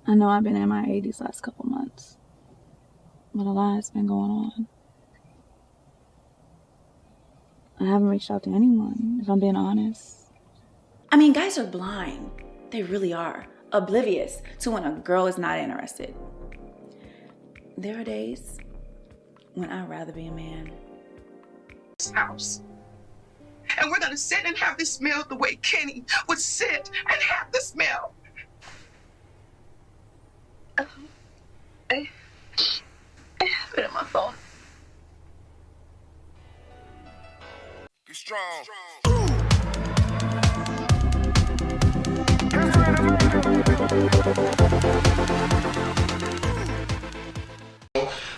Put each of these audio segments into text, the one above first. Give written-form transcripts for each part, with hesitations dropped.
I know I've been in my 80s last couple months, but a lot has been going on. I haven't reached out to anyone, if I'm being honest. I mean, guys are blind. They really are. Oblivious to when a girl is not interested. There are days when I'd rather be a man. House. And we're gonna sit and have this meal the way Kenny would sit and have this meal. I have it in my phone. Be strong.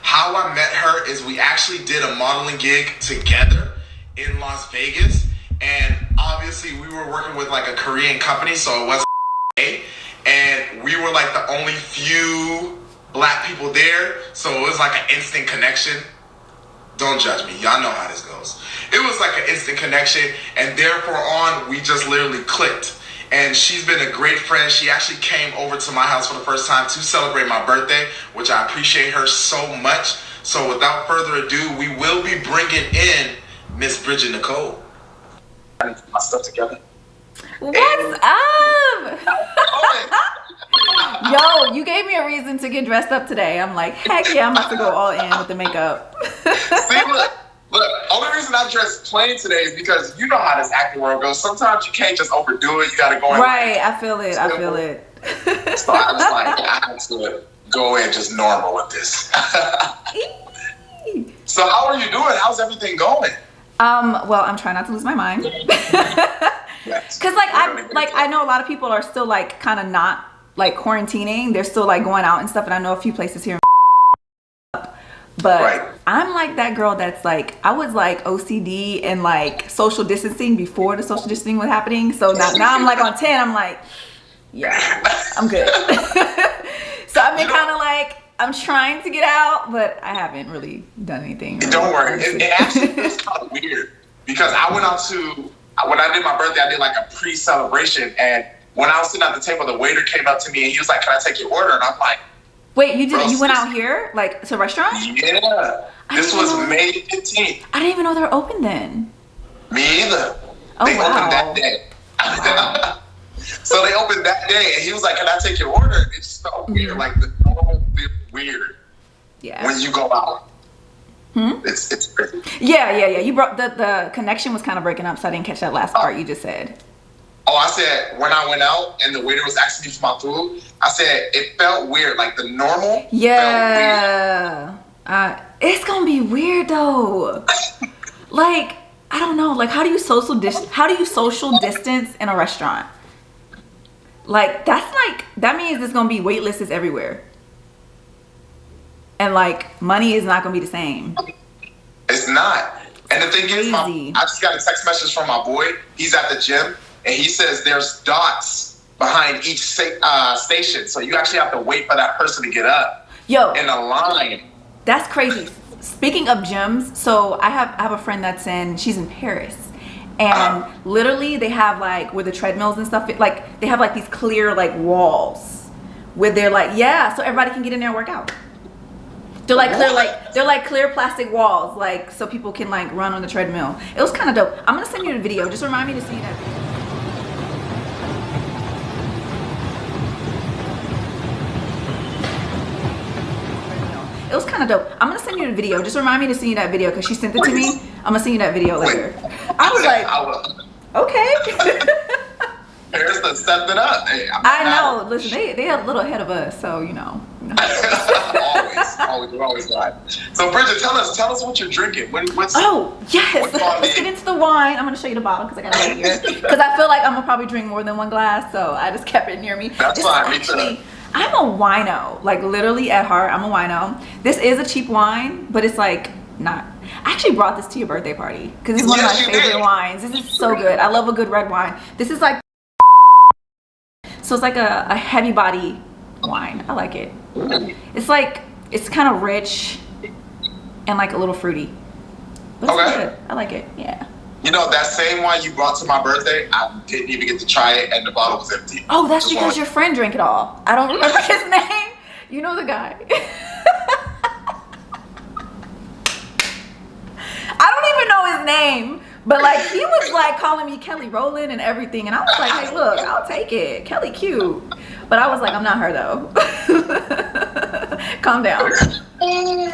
How I met her is we actually did a modeling gig together in Las Vegas, and obviously we were working with like a Korean company, so it wasn't and we were like the only few black people there, so it was like an instant connection. Don't judge me, y'all know how this goes. It was like an instant connection, and therefore on, we just literally clicked. And she's been a great friend. She actually came over to my house for the first time to celebrate my birthday, which I appreciate her so much. So without further ado, we will be bringing in Miss Bridget Nicole. I need to put my stuff together. What's up? Yo, you gave me a reason to get dressed up today. I'm like, heck yeah, I'm about to go all in with the makeup. See, look, only reason I dressed plain today is because you know how this acting world goes. Sometimes you can't just overdo it. You got to go in. Right, I feel it. I feel it. So I was like, I have to go in just normal with this. So how are you doing? How's everything going? Well, I'm trying not to lose my mind. Yes. Cause I know a lot of people are still like kind of not like quarantining. They're still like going out and stuff, and I know a few places here. But right. I'm like that girl that's like, I was like OCD and like social distancing before the social distancing was happening. So now I'm like on 10. I'm like, yeah, I'm good. So I've been kind of like, I'm trying to get out, but I haven't really done anything. Don't worry. It actually is kind of weird because I went out to, when I did my birthday, I did like a pre-celebration. And when I was sitting at the table, the waiter came up to me and he was like, "Can I take your order?" And I'm like, wait, you went out here, like to a restaurant? Yeah. This was May 15th. I didn't even know they were open then. Me either. Oh, they wow. opened that day. Wow. So they opened that day, and he was like, "Can I take your order?" It just felt weird, like the normal feel weird. Yeah. When you go out. It's crazy. Yeah. You brought the connection was kind of breaking up, so I didn't catch that last part you just said. Oh, I said when I went out and the waiter was asking me for my food, I said it felt weird, like the normal. Yeah. Felt weird. It's gonna be weird though. Like, I don't know. Like, how do you social distance in a restaurant? Like, that means there's gonna be wait lists everywhere, and like money is not gonna be the same. It's not. And the thing is, I just got a text message from my boy. He's at the gym, and he says there's dots behind each station, so you actually have to wait for that person to get up. Yo, in a line. That's crazy. Speaking of gyms, so I have a friend she's in Paris, and literally they have like where the treadmills and stuff, like they have like these clear like walls where they're like, yeah, so everybody can get in there and work out. They're like clear plastic walls, like so people can like run on the treadmill. It was kind of dope. I'm gonna send you the video. Just remind me to send you that video. It was kind of dope. I'm gonna send you the video. Just remind me to send you that video because she sent it to me. I'm gonna send you that video later. I was like, okay. Paris done stepped it up. Hey, I know. Listen, they a little ahead of us, so you know. always right. So Bridget, tell us what you're drinking. Oh yes, let's get into the wine. I'm gonna show you the bottle because I got it here. Because I feel like I'm gonna probably drink more than one glass, so I just kept it near me. That's fine. Me too. I'm a wino, like literally at heart, I'm a wino. This is a cheap wine, but it's like not. I actually brought this to your birthday party because it's one of my favorite wines. This is so good. I love a good red wine. This is like, so it's like a heavy body wine. I like it. It's like, it's kind of rich and like a little fruity. But it's good. I like it, yeah. You know, that same wine you brought to my birthday, I didn't even get to try it, and the bottle was empty. Oh, that's because your friend drank it all. I don't remember his name. You know the guy. I don't even know his name, but like he was like calling me Kelly Rowland and everything, and I was like, hey, look, I'll take it. Kelly cute, but I was like, I'm not her though. Calm down. Oh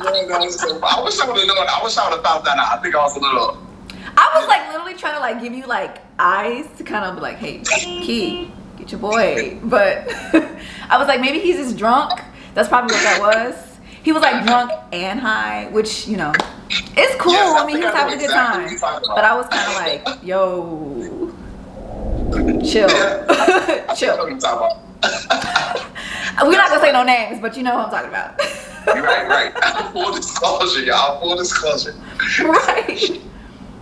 man, that was so. I wish I would have known. I wish I would have thought that out. I think I was a little. I was like literally trying to like give you like eyes to kind of be like, hey, Key, get your boy. But I was like, maybe he's just drunk. That's probably what that was. He was like drunk and high, which, you know, it's cool. Yes, I mean, he was having a good time. But I was kind of like, yo, chill. Chill. We're not going to say no names, but you know what I'm talking about. Right. Full disclosure, y'all. Full disclosure. Right.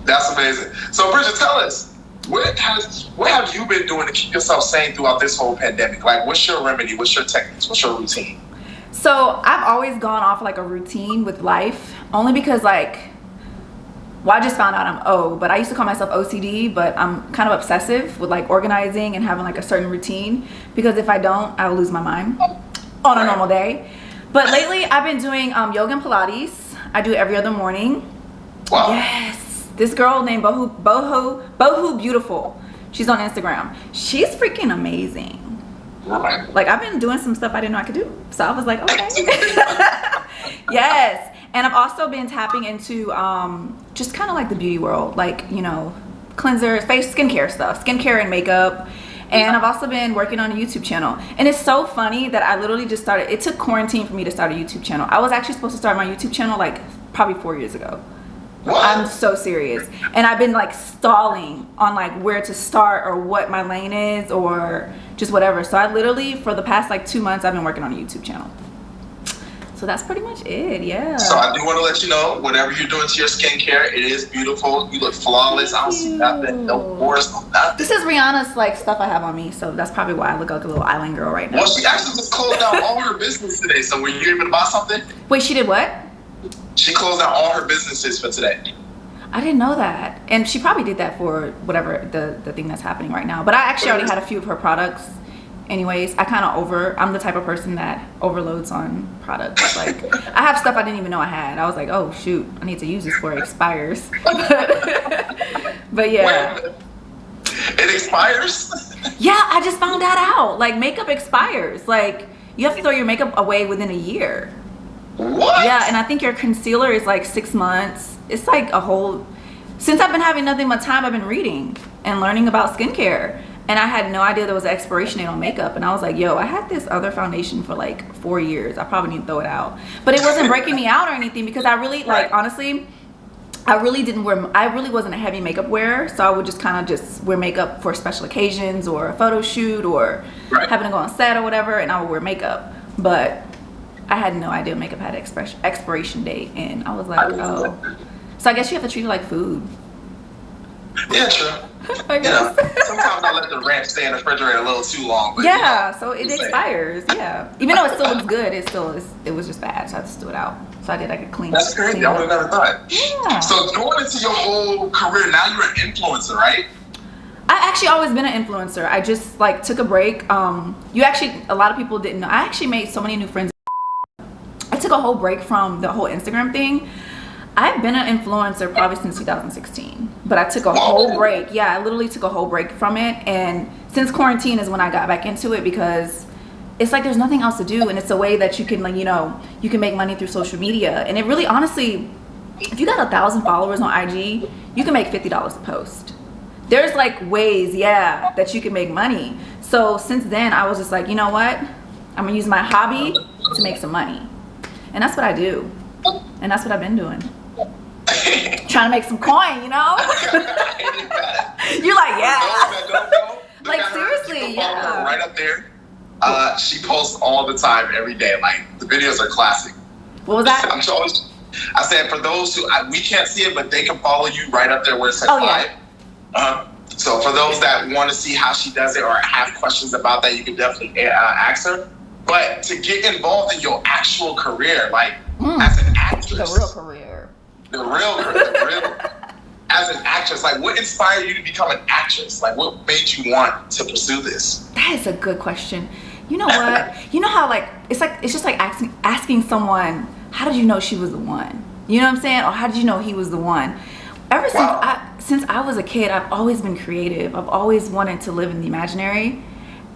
That's amazing. So, Bridget, tell us, what have you been doing to keep yourself sane throughout this whole pandemic? Like, what's your remedy? What's your techniques? What's your routine? So I've always gone off like a routine with life, only because like, well, I just found out I'm O, but I used to call myself OCD, but I'm kind of obsessive with like organizing and having like a certain routine, because if I don't, I'll lose my mind on a normal day. But lately I've been doing yoga and Pilates. I do it every other morning. Wow. Yes. This girl named Bohu Beautiful. She's on Instagram. She's freaking amazing. Right. Like I've been doing some stuff I didn't know I could do. So I was like, okay. Yes. And I've also been tapping into just kind of like the beauty world, like, you know, cleansers, face skincare stuff, skincare and makeup. And I've also been working on a YouTube channel. And it's so funny that I literally just started, it took quarantine for me to start a YouTube channel. I was actually supposed to start my YouTube channel like probably 4 years ago. What? I'm so serious. And I've been like stalling on like where to start or what my lane is or just whatever. So I literally, for the past like 2 months, I've been working on a YouTube channel. So that's pretty much it, yeah. So I do want to let you know, whatever you're doing to your skincare, it is beautiful. You look flawless. I don't see nothing, no pores, no nothing. This is Rihanna's like stuff I have on me, so that's probably why I look like a little island girl right now. Well, she actually just closed down all her business today. So were you able to buy something? Wait, she did what? She closed down all her businesses for today. I didn't know that. And she probably did that for whatever the thing that's happening right now. But I actually already had a few of her products anyways. I'm the type of person that overloads on products. Like I have stuff I didn't even know I had. I was like, oh shoot, I need to use this before it expires. But yeah. It expires? Yeah, I just found that out. Like makeup expires. Like you have to throw your makeup away within a year. What? Yeah, and I think your concealer is like 6 months. It's like a whole, since I've been having nothing but time, I've been reading and learning about skincare. And I had no idea there was an expiration date on makeup. And I was like, yo, I had this other foundation for like 4 years. I probably need to throw it out. But it wasn't breaking me out or anything, because I really, like, honestly, I really wasn't a heavy makeup wearer. So I would just kind of just wear makeup for special occasions or a photo shoot or having to go on set or whatever. And I would wear makeup. But I had no idea makeup had an expiration date. And I was like, oh. So I guess you have to treat it like food. Yeah, true. I guess. You know, sometimes I let the ranch stay in the refrigerator a little too long. But yeah, you know, so it expires. Yeah, even though it still looks good, it was just bad. So I just threw it out. So I did like a clean. That's crazy. I would have never thought. Yeah. So going into your whole career, now you're an influencer, right? I actually always been an influencer. I just like took a break. A lot of people didn't know. I actually made so many new friends. I took a whole break from the whole Instagram thing. I've been an influencer probably since 2016, but I took a whole break. Yeah, I literally took a whole break from it. And since quarantine is when I got back into it, because it's like there's nothing else to do. And it's a way that you can, like, you know, you can make money through social media. And it really, honestly, if you got 1,000 followers on IG, you can make $50 a post. There's like ways, yeah, that you can make money. So since then, I was just like, you know what? I'm gonna use my hobby to make some money. And that's what I do. And that's what I've been doing. Trying to make some coin, you know? You're like, yeah. Like, seriously, yeah. Right up there. She posts all the time, every day. Like, the videos are classic. What was that? I said, for those who, we can't see it, but they can follow you right up there where it says live. Yeah. So for those that want to see how she does it or have questions about that, you can definitely ask her. But to get involved in your actual career, like as an actress. The real career. The real. As an actress, like, what inspired you to become an actress? Like, what made you want to pursue this? That is a good question. You know what? You know how it's just like asking someone, how did you know she was the one? You know what I'm saying? Or how did you know he was the one? Ever since I was a kid, I've always been creative. I've always wanted to live in the imaginary.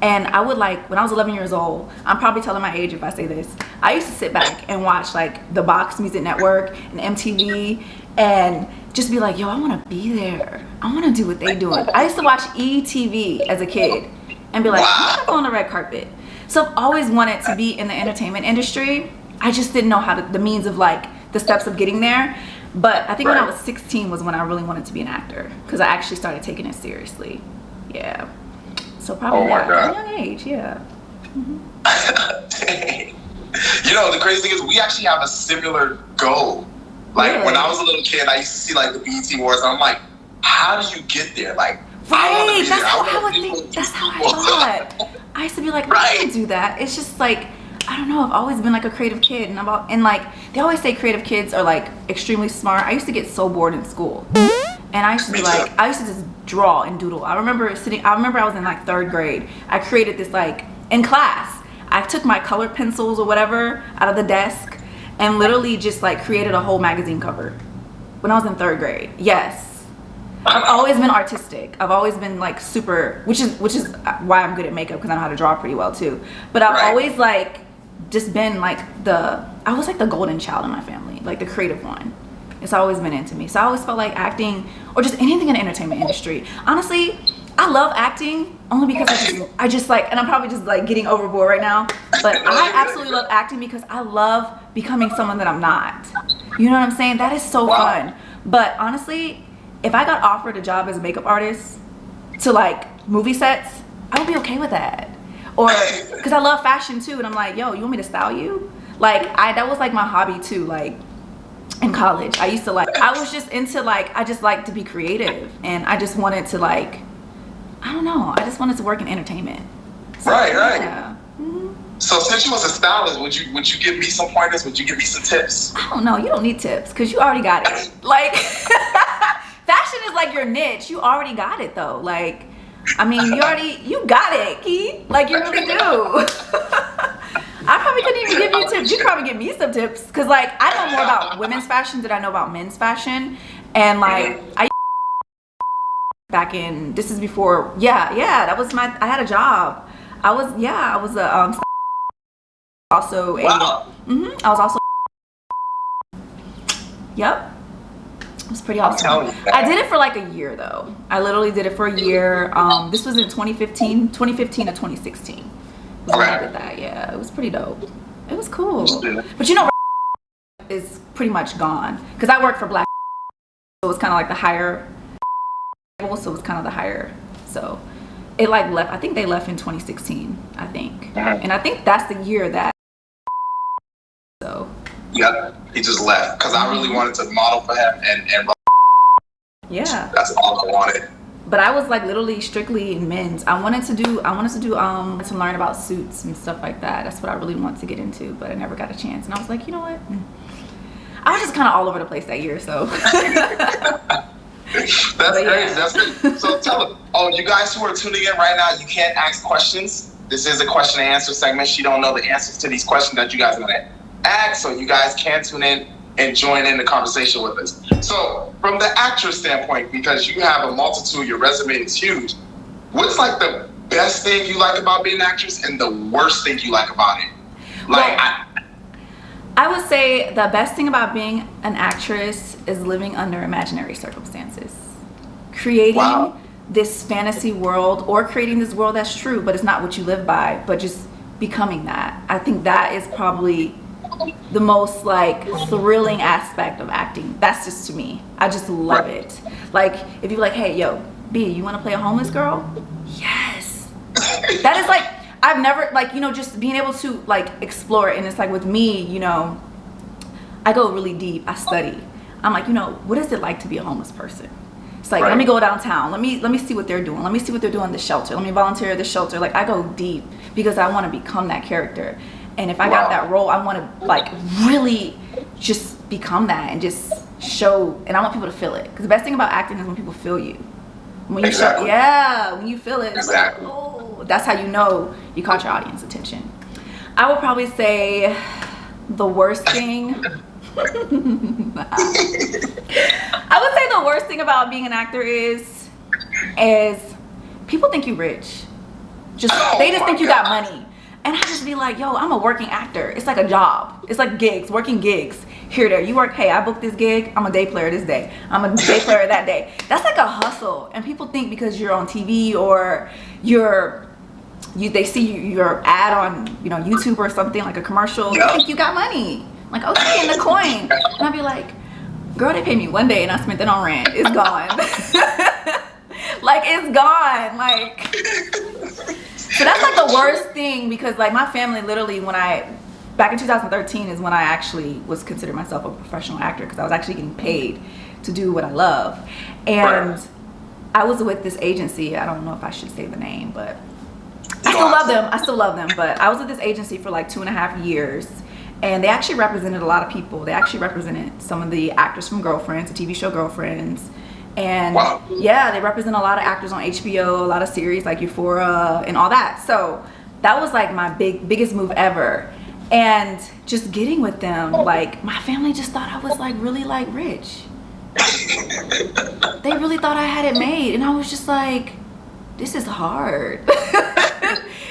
And I would when I was 11 years old, I'm probably telling my age if I say this, I used to sit back and watch the Box Music Network and MTV and just be like, yo, I want to be there. I want to do what they doing. I used to watch ETV as a kid and be like, I'm going to go on the red carpet. So I've always wanted to be in the entertainment industry. I just didn't know the means of the steps of getting there. But I think when I was 16 was when I really wanted to be an actor, because I actually started taking it seriously. Yeah. So probably at a young age, yeah. You know, the crazy thing is we actually have a similar goal. Like, when I was a little kid, I used to see the BET Awards, and I'm like, how do you get there? Like, right, that's how I would think. That's how I thought. I used to be like, I can't do that. It's just I don't know. I've always been a creative kid, and they always say creative kids are extremely smart. I used to get so bored in school, and I used to be I used to just draw and doodle. I remember I was in 3rd grade. I created this in class. I took my colored pencils or whatever out of the desk and literally just created a whole magazine cover when I was in 3rd grade. Yes. I've always been artistic. I've always been super, which is why I'm good at makeup, because I know how to draw pretty well too. But I've always just been I was the golden child in my family, the creative one. It's always been into me. So I always felt like acting or just anything in the entertainment industry. Honestly, I love acting only because I just and I'm probably just getting overboard right now, but I absolutely love acting because I love becoming someone that I'm not. You know what I'm saying? That is so fun. But honestly, if I got offered a job as a makeup artist to movie sets, I would be okay with that. Or because I love fashion too, and I'm like, yo, you want me to style you? That was my hobby too. In college, I used to I was just into I just like to be creative, and I just wanted to I don't know, I just wanted to work in entertainment. So, right. Yeah. So since you was a stylist, would you give me some pointers? Would you give me some tips? I don't know. You don't need tips because you already got it. Fashion is your niche. You already got it though. I mean, you got it, Keith. You really do. I probably couldn't even give you tips. You could probably give me some tips because I know more about women's fashion than I know about men's fashion, and I back in, this is before, that was I had a job. I was a also I was also yep. It was pretty awesome. I did it for a year though. I literally did it for a year. This was in 2015 to 2016. When I did that. Yeah, it was pretty dope. It was cool. But is pretty much gone because I worked for Black, so it was kind of the higher, so it was kind of the higher. So it left. I think they left in 2016. I think, and I think that's the year that. So. Yep, he just left because I really wanted to model for him and. Yeah. That's all I wanted. But I was literally strictly in men's. I wanted to learn about suits and stuff like that. That's what I really wanted to get into, but I never got a chance. And I was like, you know what? I was just kind of all over the place that year, so. That's crazy. That's great. So tell them, you guys who are tuning in right now, you can't ask questions. This is a question and answer segment. She don't know the answers to these questions that you guys are gonna ask, so you guys can tune in and join in the conversation with us. So from the actress standpoint, because you have a multitude, your resume is huge, what's the best thing you like about being an actress and the worst thing you like about it? I would say the best thing about being an actress is living under imaginary circumstances. Creating this fantasy world, or creating this world that's true, but it's not what you live by, but just becoming that. I think that is probably the most thrilling aspect of acting. That's just to me. I just love it. If you're hey, yo, B, you want to play a homeless girl? Yes. That is I've never just being able to explore it. And it's with me, I go really deep. I study. I'm what is it like to be a homeless person? It's let me go downtown. Let me see what they're doing. Let me see what they're doing in the shelter. Let me volunteer at the shelter. I go deep because I want to become that character. And if I got that role, I want to really just become that and just show, and I want people to feel it. Because the best thing about acting is when people feel you. When you Exactly. when you feel it, it's Exactly. like, oh, that's how you know you caught your audience attention. I would probably say the worst thing. I would say the worst thing about being an actor is people think you rich. They just think you got money. And I just be like, yo, I'm a working actor. It's like a job. It's like gigs, working gigs. Here, there. You work, hey, I booked this gig. I'm a day player this day. I'm a day player that day. That's like a hustle. And people think because you're on TV or they see your ad on, YouTube or something, like a commercial, they think you got money. Like, okay, in the coin. And I'd be like, girl, they paid me one day and I spent it on rent. It's gone. Like, it's gone. Like, so that's like the worst thing, because like my family literally, back in 2013 is when I actually was considered myself a professional actor, because I was actually getting paid to do what I love. And I was with this agency. I don't know if I should say the name, but I still love them. But I was with this agency for like 2.5 years. And they actually represented a lot of people. They actually represented some of the actors from Girlfriends, the TV show Girlfriends. And yeah, they represent a lot of actors on HBO, a lot of series like Euphoria and all that. So that was like my biggest move ever. And just getting with them, like my family just thought I was like really like rich. They really thought I had it made. And I was just like, this is hard.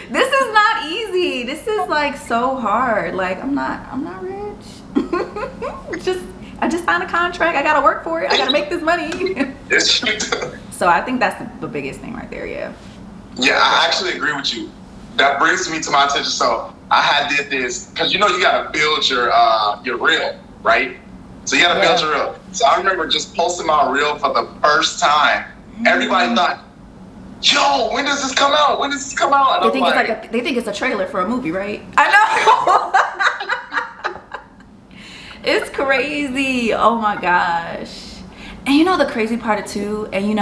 This is not easy. This is like so hard. Like I'm not rich. I just signed a contract. I gotta work for it. I gotta make this money. So I think that's the biggest thing right there. Yeah. Yeah, I actually agree with you. That brings me to my attention. So I did this because you gotta build your reel, right? So you gotta build your reel. So I remember just posting my reel for the first time. Everybody thought, yo, when does this come out? When does this come out? And they think it's a trailer for a movie, right? I know. It's crazy. Oh my gosh. And the crazy part too, and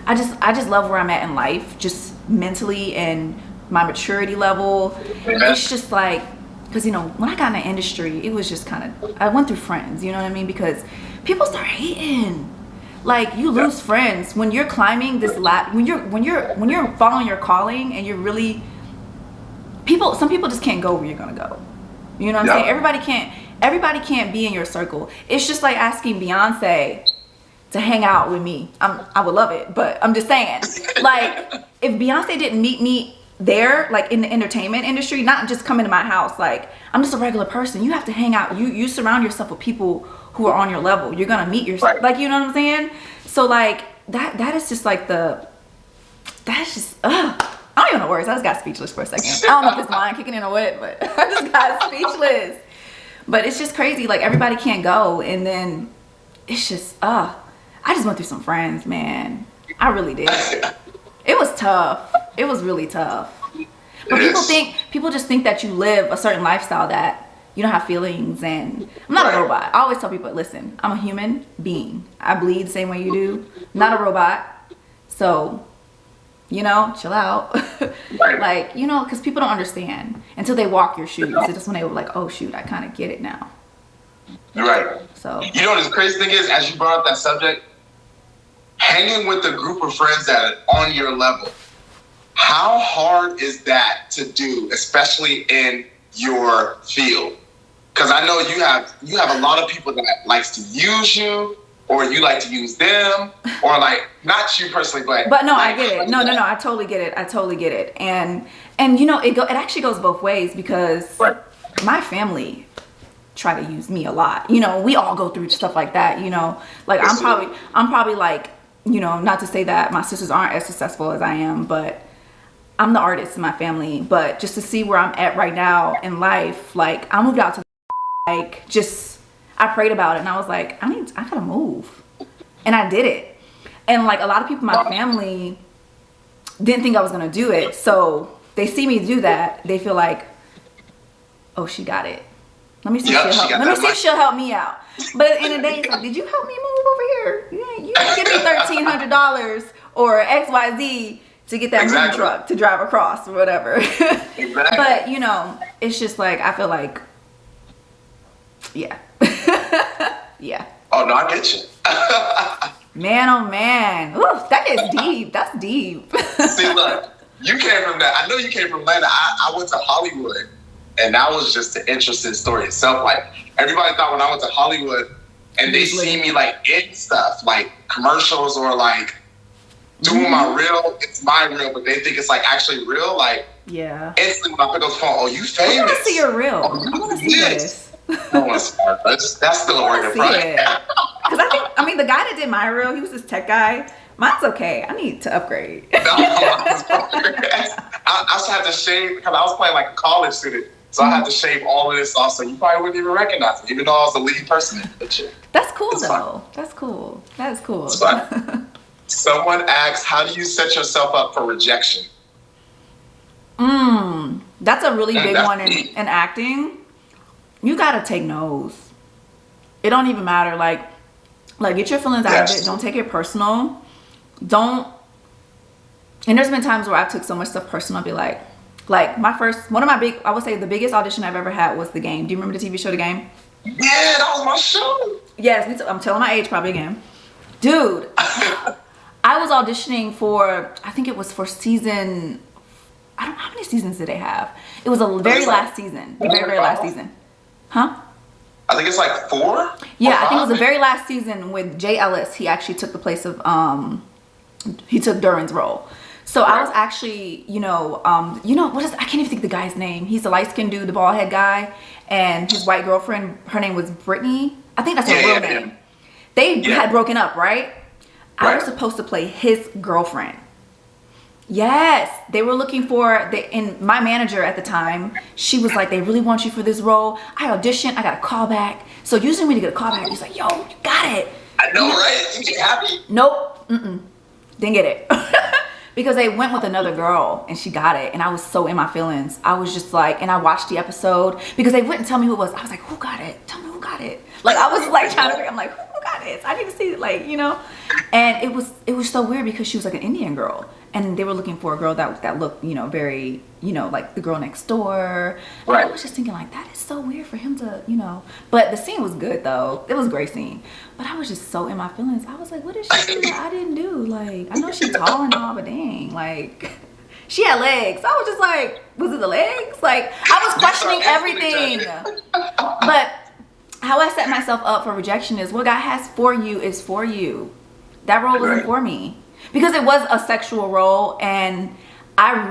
I just love where I'm at in life, just mentally and my maturity level. It's just like, because when I got in the industry, it was just kind of, I went through friends, you know what I mean? Because people start hating. Like you lose friends when you're climbing this when you're following your calling, and you're really some people just can't go where you're gonna go. You know what I'm saying? Everybody can't be in your circle. It's just like asking Beyonce to hang out with me. I would love it, but I'm just saying, like, if Beyonce didn't meet me there, like in the entertainment industry, not just come into my house, like I'm just a regular person. You have to hang out. You surround yourself with people who are on your level. You're gonna meet yourself, like, you know what I'm saying? So like that is just like that's just I don't even know words. I just got speechless for a second. I don't know if it's mine kicking in or what, but I just got speechless. But it's just crazy. Like everybody can't go, and then it's just I just went through some friends, man. I really did. It was tough. It was really tough. But people just think that you live a certain lifestyle, that you don't have feelings, and I'm not a robot. I always tell people, listen, I'm a human being. I bleed the same way you do. I'm not a robot. So, chill out. Like, because people don't understand until they walk your shoes. It's just when they were like, oh shoot, I kind of get it now. Right. So what the crazy thing is, as you brought up that subject, hanging with a group of friends that are on your level, how hard is that to do, especially in your field? Because I know you have a lot of people that likes to use you, or you like to use them, or like, not you personally, but no, like, I get it. No, I totally get it. And it actually goes both ways, because my family try to use me a lot. We all go through stuff like that. Like I'm probably like, not to say that my sisters aren't as successful as I am, but I'm the artist in my family. But just to see where I'm at right now in life, like I moved out to I prayed about it, and I was like, I gotta move. And I did it. And like a lot of people in my family didn't think I was gonna do it. So they see me do that. They feel like, oh, she got it. Let me see if she'll help me out. But at the end of the day, it's like, did you help me move over here? You didn't give me $1,300 or XYZ to get that moving truck to drive across or whatever. But it's just like, I feel like, yeah. Yeah. Oh no, I get you. Man, oh man. Ooh, that gets deep. That's deep. See, look, you came from that. I know you came from Atlanta. I went to Hollywood, and that was just an interesting story itself. Like, everybody thought when I went to Hollywood and they see me like in stuff, like commercials or like doing my reel, it's my reel, but they think it's like actually real. Like, yeah. Instantly when I pick up the phone, oh, you famous? I want to see your reel. Oh, I want to see this. I want to see that. That's still a work in progress. Because I mean, the guy that did my reel, he was this tech guy. Mine's okay. I need to upgrade. No, I also had to shave because I was playing like a college student. So I had to shave all of this off, so you probably wouldn't even recognize me, even though I was the lead person in the shit. That's cool, it's though. Fun. That's cool. That is cool. It's fun. Someone asks, how do you set yourself up for rejection? That's a really big one in acting. You gotta take no's. It don't even matter. Like get your feelings out of it. Don't take it personal. And there's been times where I took so much stuff personal. I'd be like I would say the biggest audition I've ever had was The Game. Do you remember the TV show The Game? Yeah, that was my show. Yes, I'm telling my age probably again. Dude, I was auditioning for, I think it was for season, I don't know, how many seasons did they have? It was the very last season. The very, very last season. Huh? I think it's like 4? Yeah, I think it was the very last season with Jay Ellis. He actually took the place of, he took Duran's role. So I was actually, I can't even think of the guy's name. He's the light-skinned dude, the bald head guy. And his white girlfriend, her name was Brittany. I think that's her real name. They had broken up, right? I was supposed to play his girlfriend. Yes, they were looking for, and my manager at the time, she was like, they really want you for this role. I auditioned, I got a call back. So usually when you get a call back, he's like, yo, you got it. I know, right? You get happy? Nope, didn't get it. Because they went with another girl and she got it. And I was so in my feelings. I was just like, and I watched the episode because they wouldn't tell me who it was. I was like, who got it? Tell me who got it. Like, I was like trying to figure, I'm like, who got it? I need to see it, like, And it was so weird because she was like an Indian girl. And they were looking for a girl that looked, very, like the girl next door. And I was just thinking like, that is so weird for him to, But the scene was good though. It was a great scene. But I was just so in my feelings. I was like, what did she do that I didn't do? Like, I know she's tall and all, but dang, like, she had legs. I was just like, was it the legs? Like, I was questioning everything. But how I set myself up for rejection is what God has for you is for you. That role wasn't for me. Because it was a sexual role, and I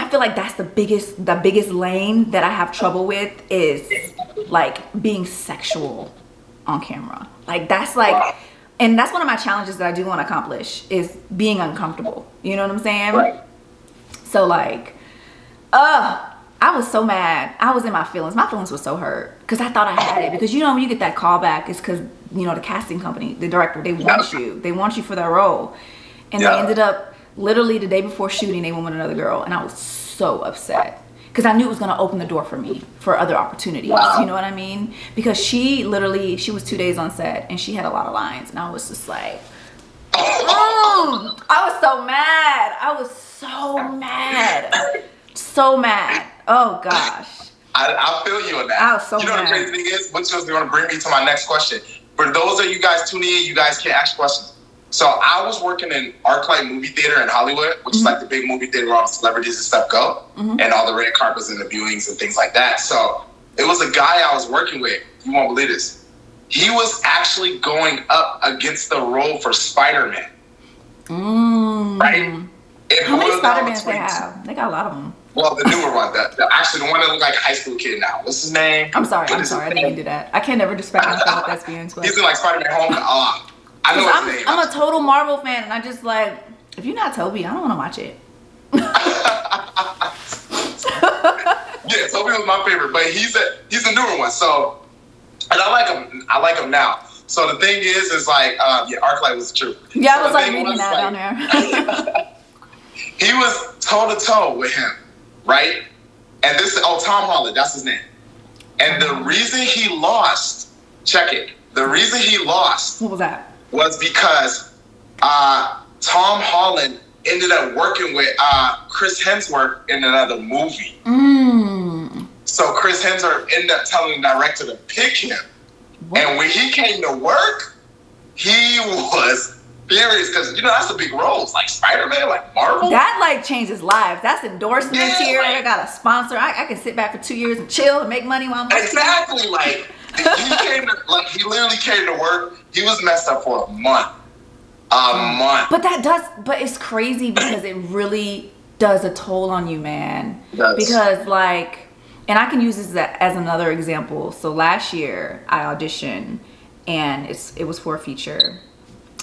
feel like that's the biggest lane that I have trouble with is like being sexual on camera. Like that's like, and that's one of my challenges that I do want to accomplish is being uncomfortable. You know what I'm saying? Right. So like, I was so mad. I was in my feelings. My feelings were so hurt because I thought I had it. Because when you get that call back, it's because the casting company, the director, they want you. They want you for that role. And they ended up literally the day before shooting, they went with another girl, and I was so upset because I knew it was going to open the door for me for other opportunities. You know what I mean? Because she was 2 days on set and she had a lot of lines, and I was just like, I was so mad. I was so mad. Oh gosh. I feel you on that. I was so mad. The crazy thing is, which is going to bring me to my next question. For those of you guys tuning in, you guys can't ask questions. So I was working in ArcLight movie theater in Hollywood, which is like the big movie theater where all the celebrities and stuff go, and all the red carpets and the viewings and things like that. So it was a guy I was working with. You won't believe this. He was actually going up against the role for Spider-Man. Right? How many Spider-Mans they have? They got a lot of them. Well, the newer one, actually the one that looked like a high school kid now. What's his name? I'm sorry, I didn't mean to do that. I can't never describe myself with lesbians. He's in like Spider-Man Homecoming. I know his name. I'm a total Marvel fan, and I just like, if you're not Toby, I don't want to watch it. Yeah, Toby was my favorite, but he's a newer one. So, and I like him. I like him now. So the thing is like, ArcLight was true. Yeah, so I was like reading that down there. He was toe to toe with him, right? And Tom Holland, that's his name. And the reason he lost, check it. The reason he lost. What was that? Was because Tom Holland ended up working with Chris Hemsworth in another movie. So Chris Hemsworth ended up telling the director to pick him. What? And when he came to work, he was furious because that's a big role. It's like Spider-Man, like Marvel. That like changes lives. That's endorsements here. I got a sponsor. I can sit back for 2 years and chill and make money while I'm exactly. Like he literally came to work. He was messed up for a month. But it's crazy because it really does a toll on you, man. Because like, and I can use this as another example. So last year I auditioned and it was for a feature.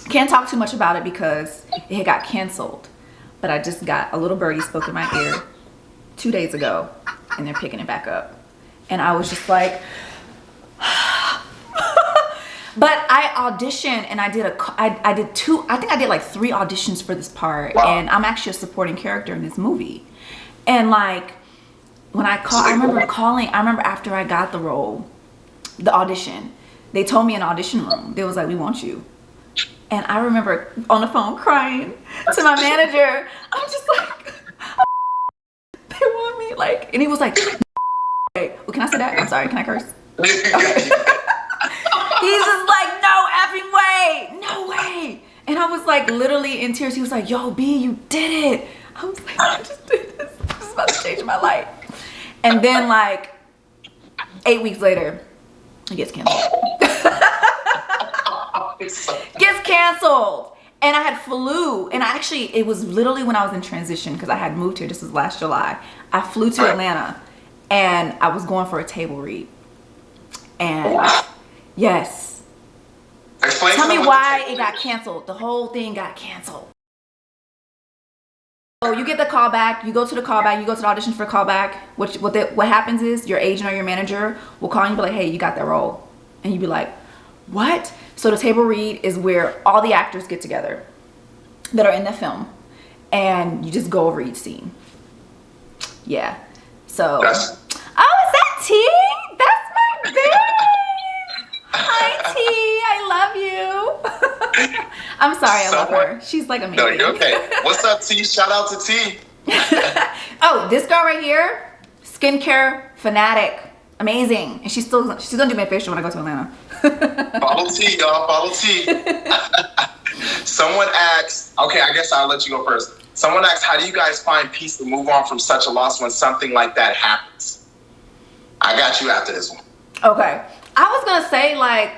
Can't talk too much about it because it had got canceled. But I just got a little birdie spoke in my ear 2 days ago and they're picking it back up. And I was just like, but I auditioned and I did like 3 auditions for this part. Wow. And I'm actually a supporting character in this movie. And like when I remember after I got the role, the audition, they told me in the audition room, they was like, we want you. And I remember on the phone crying to my manager. I'm just like, they want me, like, and he was like, okay, well, can I say that? I'm sorry, can I curse? Okay. He's just like, no effing way, no way. And I was like literally in tears. He was like, yo, B, you did it. I was like, I just did this. This is about to change my life. And then like 8 weeks later, it gets canceled. Gets canceled. And I had flew, and it was literally when I was in transition because I had moved here. This was last July. I flew to Atlanta and I was going for a table read. And yes. Tell me why it got canceled. The whole thing got canceled. So you get the call back, you go to the callback, you go to the audition for a callback. What happens is your agent or your manager will call you and be like, hey, you got that role. And you'd be like, what? So the table read is where all the actors get together that are in the film and you just go over each scene. Yeah. So, is that T? That's my babe. Hi, T. I love you. I'm sorry, I love her. She's like amazing. No, you're okay. What's up, T? Shout out to T. Oh, this girl right here, skincare fanatic. Amazing. And she's gonna do my facial when I go to Atlanta. Follow T, y'all. Follow T. Someone asked, okay, I guess I'll let you go first. Someone asked, how do you guys find peace to move on from such a loss when something like that happens? I got you after this one. Okay. I was gonna say, like,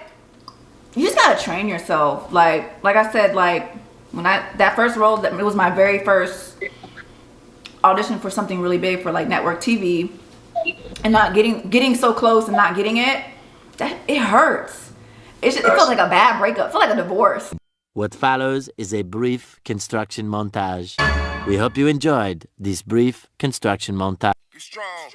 you just gotta train yourself. Like I said, like, when that first role, it was my very first audition for something really big for like network TV, and not getting so close and not getting it, it hurts. It felt like a bad breakup. It felt like a divorce. What follows is a brief construction montage. We hope you enjoyed this brief construction montage. Be strong.